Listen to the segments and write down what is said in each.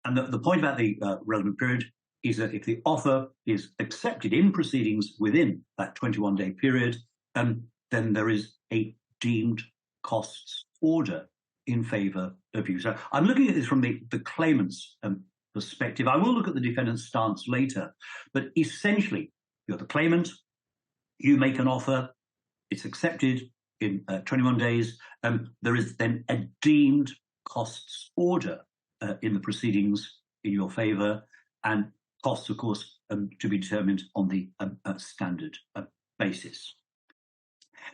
And the point about the relevant period is that if the offer is accepted in proceedings within that 21-day period, then there is a deemed costs order in favour of you. So I'm looking at this from the claimant's perspective. I will look at the defendant's stance later, but essentially, you're the claimant, you make an offer, it's accepted in 21 days, there is then a deemed costs order in the proceedings in your favour, and costs, of course, to be determined on the standard basis.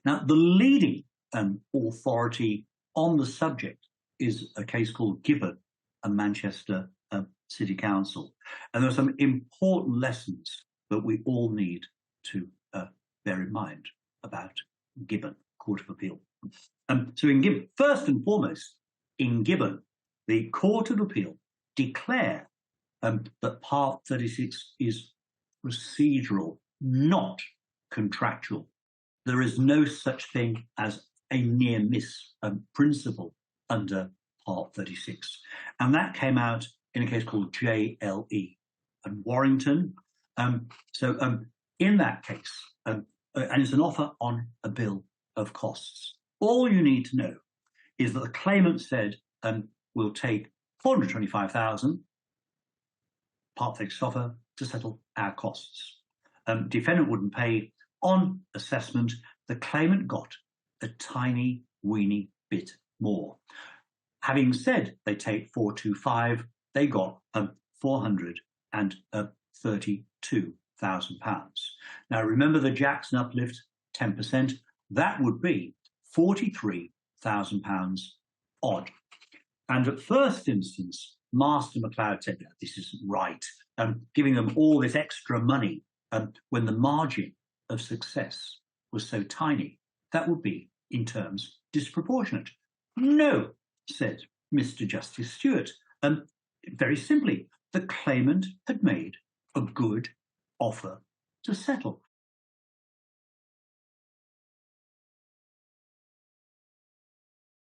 Now, the leading authority on the subject is a case called Gibbon and Manchester City Council. And there are some important lessons that we all need to bear in mind about Gibbon, Court of Appeal. So in Gibbon, first and foremost, in Gibbon, the Court of Appeal declare that Part 36 is procedural, not contractual. There is no such thing as a near miss principle under Part 36. And that came out in a case called JLE and Warrington. In that case, and it's an offer on a bill of costs. All you need to know is that the claimant said, we'll take $425,000, Part 36 offer, to settle our costs. Defendant wouldn't pay. On assessment, the claimant got a tiny, weeny bit more. Having said they take 425, they got £432,000. Now remember the Jackson uplift, 10%, that would be £43,000 odd. And at first instance, Master McLeod said, no, this isn't right, giving them all this extra money when the margin of success was so tiny, that would be, in terms, disproportionate. No, said Mr. Justice Stewart. Very simply, the claimant had made a good offer to settle.